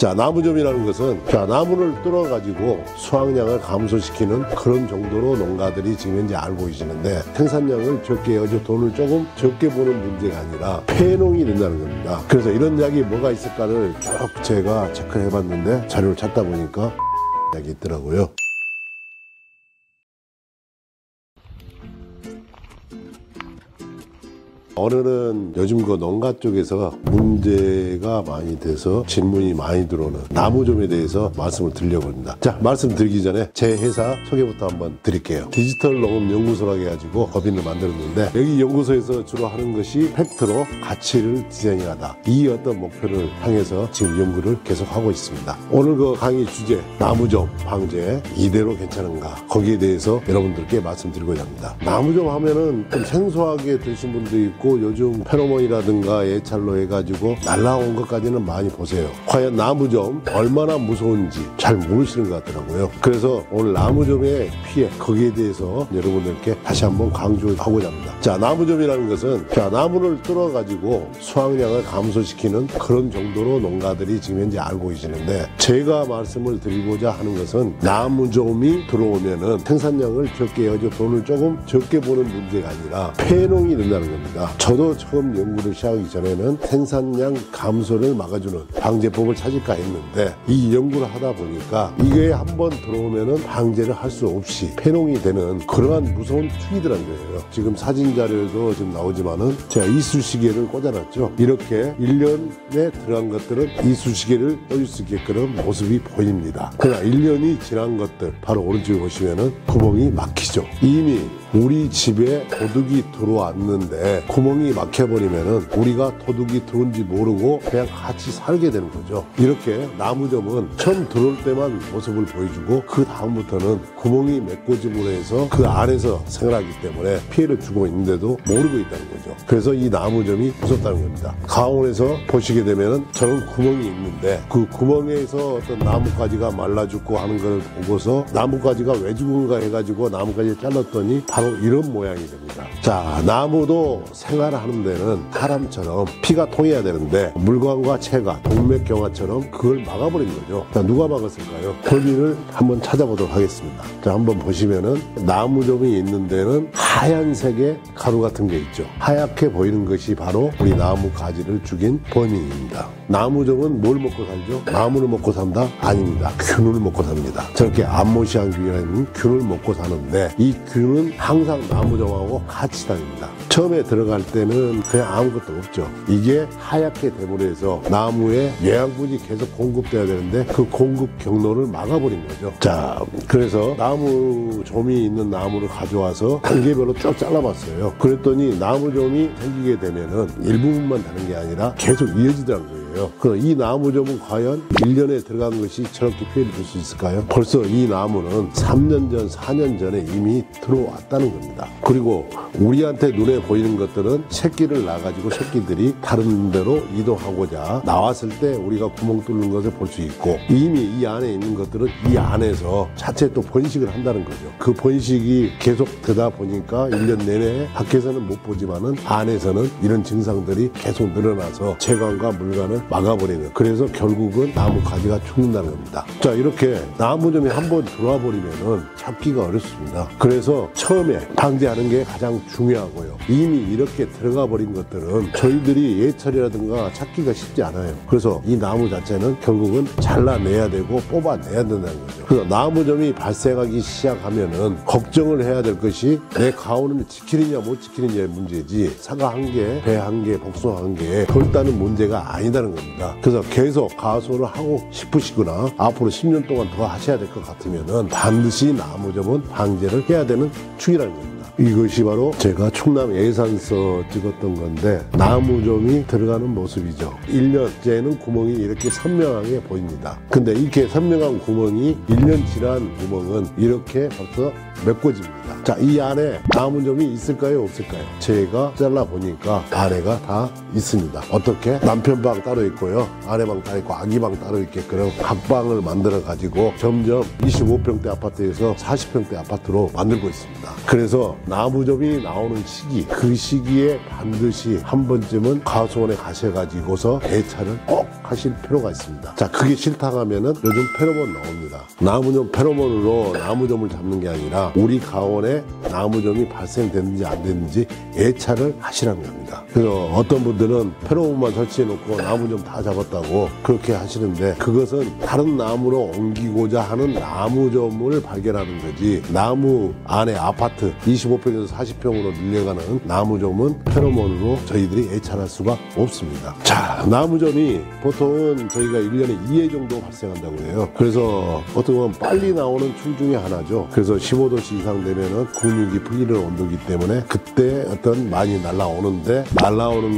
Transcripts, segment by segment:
자, 나무점이라는 것은 나무를 뚫어가지고 수확량을 감소시키는 그런 정도로 농가들이 지금 현재 알고 계시는데, 생산량을 적게 해가지고 돈을 조금 적게 보는 문제가 아니라 폐농이 된다는 겁니다. 그래서 이런 약이 뭐가 있을까를 쭉 제가 체크를 해봤는데, 자료를 찾다 보니까 약이 있더라고요. 오늘은 요즘 그 농가 쪽에서 문제가 많이 돼서 질문이 많이 들어오는 나무점에 대해서 말씀을 드리려고 합니다. 자, 말씀드리기 전에 제 회사 소개부터 한번 드릴게요. 디지털 농업 연구소라고 해가지고 법인을 만들었는데, 여기 연구소에서 주로 하는 것이 팩트로 가치를 디자인하다, 이 어떤 목표를 향해서 지금 연구를 계속 하고 있습니다. 오늘 그 강의 주제 나무점 방제 이대로 괜찮은가, 거기에 대해서 여러분들께 말씀드리고자 합니다. 나무점 하면은 좀 생소하게 드신 분도 있고, 요즘 페로몬이라든가 예찰로 해가지고 날라온 것까지는 많이 보세요. 과연 나무점 얼마나 무서운지 잘 모르시는 것 같더라고요. 그래서 오늘 나무점의 피해, 거기에 대해서 여러분들께 다시 한번 강조하고자 합니다. 자, 나무점이라는 것은 나무를 뚫어가지고 수확량을 감소시키는 그런 정도로 농가들이 지금 현재 알고 계시는데, 제가 말씀을 드리고자 하는 것은 나무점이 들어오면은 생산량을 적게 해가지고 돈을 조금 적게 보는 문제가 아니라 폐농이 된다는 겁니다. 저도 처음 연구를 시작하기 전에는 생산량 감소를 막아주는 방제법을 찾을까 했는데, 이 연구를 하다 보니까 이게 한번 들어오면은 방제를 할 수 없이 폐농이 되는 그러한 무서운 축이더란 거예요. 지금 사진 자료도 지금 나오지만은 제가 이쑤시개를 꽂아놨죠. 이렇게 1년에 들어간 것들은 이쑤시개를 떠줄 수 있게끔 모습이 보입니다. 그러나 1년이 지난 것들, 바로 오른쪽에 보시면은 구멍이 막히죠. 이미 우리 집에 도둑이 들어왔는데 구멍이 막혀버리면은 우리가 도둑이 들어온지 모르고 그냥 같이 살게 되는 거죠. 이렇게 나무점은 처음 들어올 때만 모습을 보여주고, 그 다음부터는 구멍이 메꿔짐으로 해서 그 안에서 생활하기 때문에 피해를 주고 있는데도 모르고 있다는 거죠. 그래서 이 나무점이 무섭다는 겁니다. 강원에서 보시게 되면은 저런 구멍이 있는데, 그 구멍에서 어떤 나뭇가지가 말라 죽고 하는 걸 보고서 나뭇가지가 왜 죽은가 해가지고 나뭇가지를 잘랐더니 바로 이런 모양이 됩니다. 자, 나무도 생활하는 데는 사람처럼 피가 통해야 되는데, 물관과 체가 동맥경화처럼 그걸 막아버린 거죠. 자, 누가 막았을까요? 범인을 한번 찾아보도록 하겠습니다. 자, 한번 보시면은 나무점이 있는 데는 하얀색의 가루 같은 게 있죠. 하얗게 보이는 것이 바로 우리 나무 가지를 죽인 범인입니다. 나무점은 뭘 먹고 살죠? 나무를 먹고 산다? 아닙니다. 균을 먹고 삽니다. 저렇게 암모시안 균이라는 균을 먹고 사는데, 이 균은 항상 나무점하고 같이 다닙니다. 처음에 들어갈 때는 그냥 아무것도 없죠. 이게 하얗게 됨으로 해서 나무에 영양분이 계속 공급돼야 되는데, 그 공급 경로를 막아버린 거죠. 자, 그래서 나무점이 있는 나무를 가져와서 단계별로 쭉 잘라봤어요. 그랬더니 나무점이 생기게 되면은 일부분만 다는 게 아니라 계속 이어지더라는 거예요. 그럼 이 나무점은 과연 1년에 들어간 것이 저렇게 피해를 줄 수 있을까요? 벌써 이 나무는 3년 전, 4년 전에 이미 들어왔다는 겁니다. 그리고 우리한테 눈에 보이는 것들은 새끼를 낳아가지고 새끼들이 다른 데로 이동하고자 나왔을 때 우리가 구멍 뚫는 것을 볼 수 있고, 이미 이 안에 있는 것들은 이 안에서 자체 또 번식을 한다는 거죠. 그 번식이 계속 되다 보니까 1년 내내 밖에서는 못 보지만은 안에서는 이런 증상들이 계속 늘어나서 채광과 물관을 막아버리는, 그래서 결국은 나무 가지가 죽는다는 겁니다. 자, 이렇게 나무점이 한번 들어와 버리면은 잡기가 어렵습니다. 그래서 처음에 방제하는 게 가장 중요하고요. 이미 이렇게 들어가 버린 것들은 저희들이 예철이라든가 찾기가 쉽지 않아요. 그래서 이 나무 자체는 결국은 잘라내야 되고 뽑아내야 된다는 거죠. 그래서 나무점이 발생하기 시작하면은 걱정을 해야 될 것이 내 가온을 지키느냐 못 지키느냐의 문제지, 사과 한 개, 배 한 개, 복숭아 한 개 덜따는 문제가 아니다는 겁니다. 그래서 계속 가수를 하고 싶으시거나 앞으로 10년 동안 더 하셔야 될 것 같으면은 반드시 나무점은 방제를 해야 되는 축이라는 겁니다. 이것이 바로 제가 충남 예산서 찍었던 건데, 나무점이 들어가는 모습이죠. 1년째는 구멍이 이렇게 선명하게 보입니다. 근데 이렇게 선명한 구멍이 1년 지난 구멍은 이렇게 벌써 메꿔집니다. 자, 이 안에 나무점이 있을까요, 없을까요? 제가 잘라보니까 안에가 다 있습니다. 어떻게? 남편 방 따로 있고요, 아내 방 따로 있고, 아기 방 따로 있게끔 각방을 만들어 가지고 점점 25평대 아파트에서 40평대 아파트로 만들고 있습니다. 그래서 나무점이 나오는 시기, 그 시기에 반드시 한 번쯤은 과수원에 가셔가지고서 대차를 꼭 하실 필요가 있습니다. 자, 그게 싫다 하면은 요즘 페로몬 나옵니다. 나무점 페로몬으로 나무점을 잡는 게 아니라 우리 가원에 나무점이 발생됐는지 안 됐는지 예찰을 하시라는 겁니다. 그래서 어떤 분들은 페로몬만 설치해 놓고 나무점 다 잡았다고 그렇게 하시는데, 그것은 다른 나무로 옮기고자 하는 나무점을 발견하는 거지, 나무 안에 아파트 25평에서 40평으로 늘려가는 나무점은 페로몬으로 저희들이 예찰할 수가 없습니다. 자, 나무점이 보통은 저희가 1년에 2회 정도 발생한다고 해요. 그래서 어떻게 보면 빨리 나오는 출 중에 하나죠. 그래서 15도씨 이상 되면은 근육이 풀리는 온도이기 때문에 그때 어떤 많이 날라오는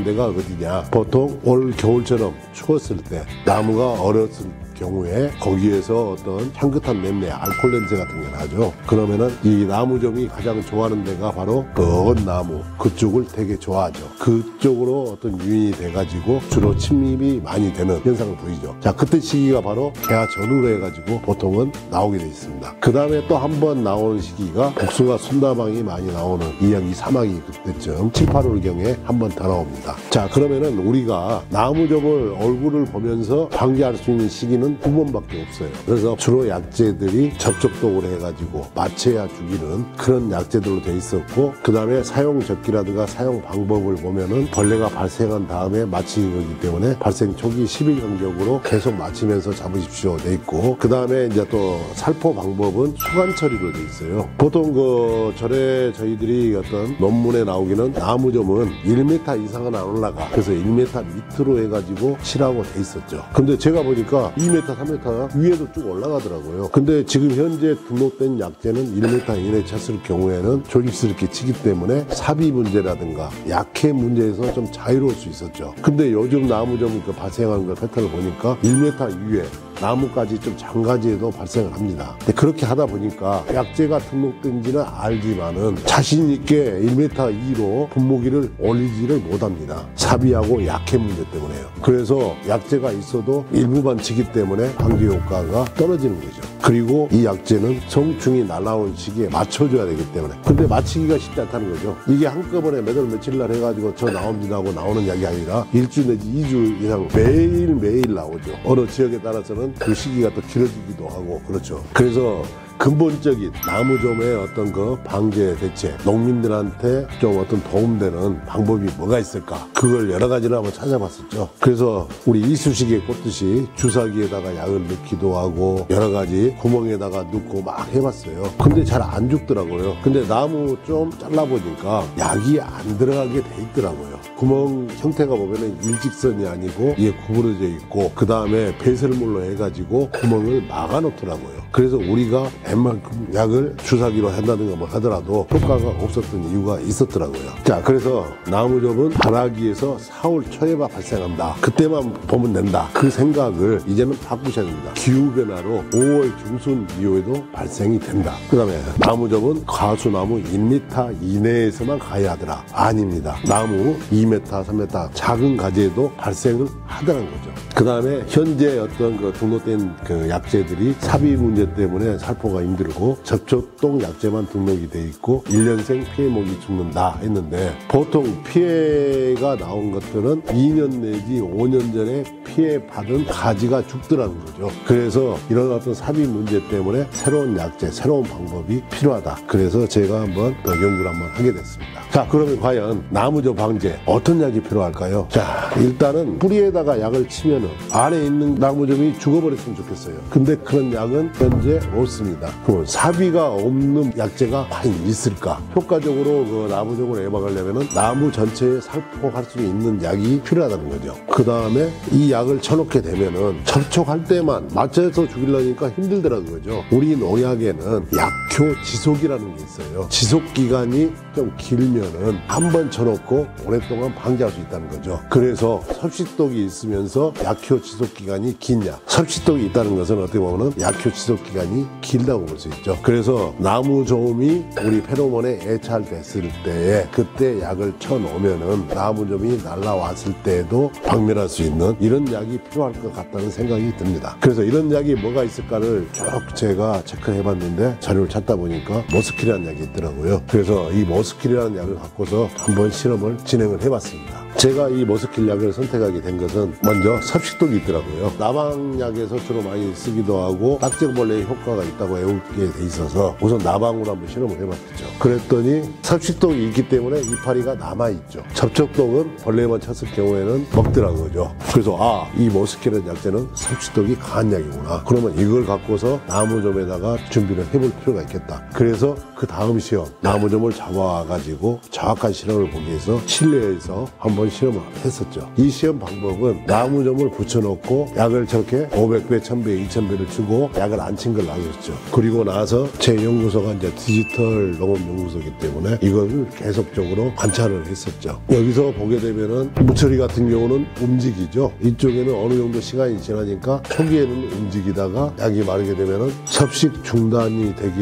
데가 어디냐, 보통 올 겨울처럼 추웠을 때 나무가 얼었을 경우에 거기에서 어떤 향긋한 냄새, 알코올 냄새 같은 게 나죠. 그러면은 이 나무점이 가장 좋아하는 데가 바로 그 어긋나무, 그쪽을 되게 좋아하죠. 그쪽으로 어떤 유인이 돼가지고 주로 침입이 많이 되는 현상을 보이죠. 자, 그때 시기가 바로 개화 전후로 해가지고 보통은 나오게 돼 있습니다. 그 다음에 또 한 번 나오는 시기가 복숭아 순다방이 많이 나오는 2학 2, 3학기 그때쯤 7, 8월경에 한 번 더 나옵니다. 자, 그러면은 우리가 나무점을 얼굴을 보면서 방지할 수 있는 시기는 9번밖에 없어요. 그래서 주로 약재들이 접촉독을 해가지고 마취해야 죽이는 그런 약재들로 돼 있었고, 그 다음에 사용 적기라든가 사용 방법을 보면은 벌레가 발생한 다음에 마치는 거기 때문에 발생 초기 10일 간격으로 계속 마치면서 잡으십시오 돼 있고, 그 다음에 이제 또 살포 방법은 수간 처리로 돼 있어요. 보통 그 절에 저희들이 어떤 논문에 나오기는 나무점은 1m 이상은 안 올라가, 그래서 1m 밑으로 해가지고 치라고 돼 있었죠. 근데 제가 보니까 2m, 3m 위에도 쭉 올라가더라고요. 근데 지금 현재 등록된 약재는 1m 이내 쳤을 경우에는 조심스럽게 치기 때문에 삽입 문제라든가 약해 문제에서 좀 자유로울 수 있었죠. 근데 요즘 나무점 그 발생하는 걸 패턴을 보니까 1m 위에 나무까지 좀 장가지에도 발생을 합니다. 근데 그렇게 하다 보니까 약재가 등록된지는 알지만은 자신 있게 1m 2로 분무기를 올리지를 못합니다. 삽입하고 약해 문제 때문에요. 그래서 약재가 있어도 일부만 치기 때문에 방지 효과가 떨어지는 거죠. 그리고 이 약재는 성충이 날아오는 시기에 맞춰줘야 되기 때문에, 근데 맞추기가 쉽지 않다는 거죠. 이게 한꺼번에 몇 월 며칠 날 해가지고 저 나옵니다 하고 나오는 약이 아니라 1주 내지 2주 이상 매일매일 나오죠. 어느 지역에 따라서는 그 시기가 또 길어지기도 하고 그렇죠. 그래서 근본적인 나무점의 어떤 그 방제 대책, 농민들한테 좀 어떤 도움되는 방법이 뭐가 있을까, 그걸 여러 가지를 한번 찾아봤었죠. 그래서 우리 이쑤시개 꽂듯이 주사기에다가 약을 넣기도 하고 여러 가지 구멍에다가 넣고 막 해봤어요. 근데 잘 안 죽더라고요. 근데 나무 좀 잘라보니까 약이 안 들어가게 돼 있더라고요. 구멍 형태가 보면은 일직선이 아니고 이게 구부러져 있고, 그 다음에 배설물로 해가지고 구멍을 막아 놓더라고요. 그래서 우리가 웬만큼 약을 주사기로 한다든가 뭐 하더라도 효과가 없었던 이유가 있었더라고요. 자, 그래서 나무점은 가라기에서 4월 초에 발생한다, 그때만 보면 된다, 그 생각을 이제는 바꾸셔야 됩니다. 기후변화로 5월 중순 이후에도 발생이 된다. 그 다음에 나무점은 과수나무 1m 이내에서만 가야 하더라. 아닙니다. 나무 2m, 3m 작은 가지에도 발생을 하더라는 거죠. 그 다음에 현재 어떤 그 등록된 그 약재들이 삽입 문제 때문에 살포가 힘들고 접촉동 약재만 등록이 돼 있고 1년생 피해목이 죽는다 했는데, 보통 피해가 나온 것들은 2년 내지 5년 전에 피해받은 가지가 죽더라는 거죠. 그래서 이런 어떤 삽입 문제 때문에 새로운 약재, 새로운 방법이 필요하다. 그래서 제가 한번 또 연구를 한번 하게 됐습니다. 자, 그러면 과연 나무점 방제 어떤 약이 필요할까요? 자, 일단은 뿌리에다가 약을 치면은 안에 있는 나무점이 죽어버렸으면 좋겠어요. 근데 그런 약은 현재 없습니다. 그럼 사비가 없는 약재가 과연 있을까? 효과적으로 그 나무점을 예방하려면은 나무 전체에 살포할 수 있는 약이 필요하다는 거죠. 그 다음에 이 약을 쳐놓게 되면은 접촉할 때만 맞춰서 죽이려니까 힘들더라는 거죠. 우리 농약에는 약효 지속이라는 게 있어요. 지속 기간이 좀 길면은 한 번 쳐놓고 오랫동안 방지할 수 있다는 거죠. 그래서 섭식독이 있으면서 약효 지속 기간이 긴 약, 섭식독이 있다는 것은 어떻게 보면 약효 지속 기간이 길다고 볼 수 있죠. 그래서 나무좀이 우리 페로몬에 애찰됐을 때에 그때 약을 쳐놓으면은 나무좀이 날라왔을 때에도 박멸할 수 있는 이런 약이 필요할 것 같다는 생각이 듭니다. 그래서 이런 약이 뭐가 있을까를 쭉 제가 체크해봤는데 자료를 찾다 보니까 머스킬이라는 약이 있더라고요. 그래서 이 머스킬이라는 약을 갖고서 한번 실험을 진행을 해봤습니다. 제가 이 머스킬 약을 선택하게 된 것은 먼저 섭식독이 있더라고요. 나방약에서 주로 많이 쓰기도 하고 딱정벌레의 효과가 있다고 외우게 돼 있어서 우선 나방으로 한번 실험을 해봤죠. 그랬더니 섭식독이 있기 때문에 이파리가 남아있죠. 접촉독은 벌레만 쳤을 경우에는 먹더라고요. 그래서 이 머스킬이라는 약제는 섭식독이 강한 약이구나. 그러면 이걸 갖고서 나무좀에다가 준비를 해볼 필요가 있겠다. 그래서 그 다음 시험 나무좀을 잡아와가지고 정확한 실험을 보기 위해서 실내에서 한번 실험을 했었죠. 이 시험 방법은 나무점을 붙여놓고 약을 저렇게 500배, 1000배, 2000배를 주고 약을 안 친 걸 놔줬죠. 그리고 나서 제 연구소가 이제 디지털 농업연구소이기 때문에 이걸 계속적으로 관찰을 했었죠. 여기서 보게 되면은 무처리 같은 경우는 움직이죠. 이쪽에는 어느 정도 시간이 지나니까 초기에는 움직이다가 약이 마르게 되면은 섭식 중단이 되고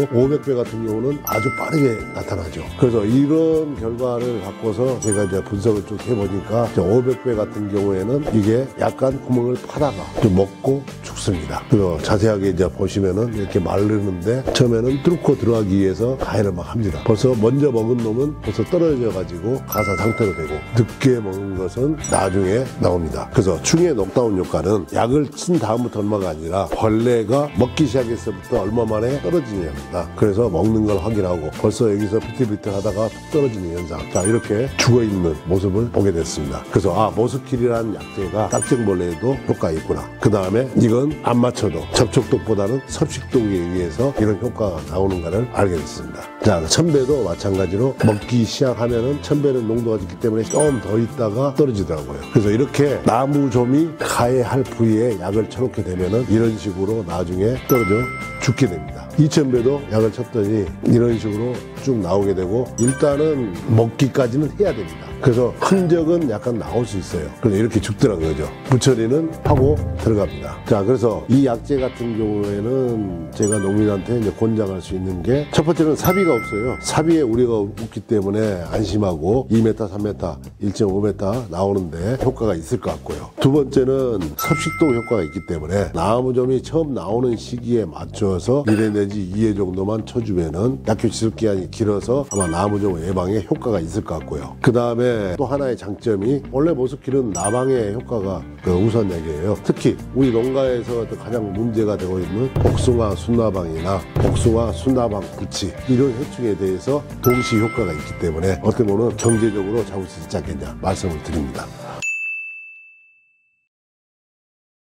500배 같은 경우는 아주 빠르게 나타나죠. 그래서 이런 결과를 갖고서 제가 이제 분석을 쭉 해보니까 500배 같은 경우에는 이게 약간 구멍을 파다가 좀 먹고 죽습니다. 그래서 자세하게 이제 보시면은 이렇게 마르는데 처음에는 뚫고 들어가기 위해서 가해를 막 합니다. 벌써 먼저 먹은 놈은 벌써 떨어져 가지고 가사 상태로 되고 늦게 먹은 것은 나중에 나옵니다. 그래서 충의 녹다운 효과는 약을 친 다음부터 얼마가 아니라 벌레가 먹기 시작했을부터 얼마 만에 떨어지냐입니다. 그래서 먹는 걸 확인하고 벌써 여기서 비틀비틀 하다가 툭 떨어지는 현상. 자, 이렇게 죽어있는 모습을 보게 됐습니다. 그래서 머스킬이라는 약제가 딱정벌레에도 효과가 있구나. 그 다음에 이건 안 맞춰도 접촉독보다는 섭식독에 의해서 이런 효과가 나오는가를 알게 됐습니다. 자, 1000배도 마찬가지로 먹기 시작하면은 1000배는 농도가 있기 때문에 좀 더 있다가 떨어지더라고요. 그래서 이렇게 나무좀이 가해할 부위에 약을 쳐놓게 되면은 이런 식으로 나중에 떨어져 죽게 됩니다. 2000배도 약을 쳤더니 이런 식으로 쭉 나오게 되고 일단은 먹기까지는 해야 됩니다. 그래서 흔적은 약간 나올 수 있어요. 그래서 이렇게 죽더라고요. 무처리는 하고 들어갑니다. 자, 그래서 이 약제 같은 경우에는 제가 농민한테 이제 권장할 수 있는 게 첫 번째는 사비가 없어요. 사비에 우리가 없기 때문에 안심하고 2m, 3m, 1.5m 나오는데 효과가 있을 것 같고요. 두 번째는 섭식독 효과가 있기 때문에 나무점이 처음 나오는 시기에 맞춰서 1회 내지 2회 정도만 쳐주면은 약효 지속 기간이 길어서 아마 나무점 예방에 효과가 있을 것 같고요. 그 다음에 또 하나의 장점이 원래 머스킬은 나방의 효과가 우선 약이에요. 특히 우리 농가에서 가장 문제가 되고 있는 복숭아 순나방이나 복숭아 순나방 부치 이런 해충에 대해서 동시 효과가 있기 때문에 어떻게 보면 경제적으로 잡을 수 있지 않겠냐 말씀을 드립니다.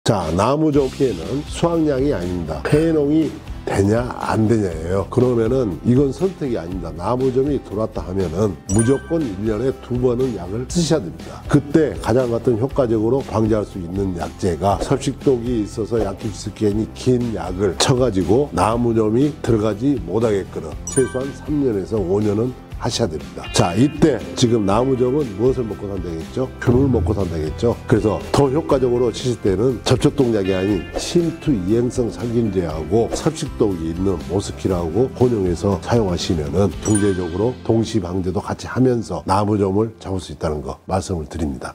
자, 나무점 피해는 수확량이 아닙니다. 폐농이 되냐 안 되냐예요. 그러면은 이건 선택이 아닙니다. 나무점이 들어왔다 하면은 무조건 1년에 2번은 약을 쓰셔야 됩니다. 그때 가장 효과적으로 방지할 수 있는 약제가 섭식독이 있어서 약효 지속 기간이 긴 약을 쳐가지고 나무점이 들어가지 못하게끔 최소한 3년에서 5년은 하셔야 됩니다. 자, 이때 지금 나무점은 무엇을 먹고 산다겠죠? 균을 먹고 산다겠죠? 그래서 더 효과적으로 치실 때는 접촉독약이 아닌 침투 이행성 살균제하고 섭식독이 있는 머스킬하고 혼용해서 사용하시면은 경제적으로 동시 방제도 같이 하면서 나무점을 잡을 수 있다는 거 말씀을 드립니다.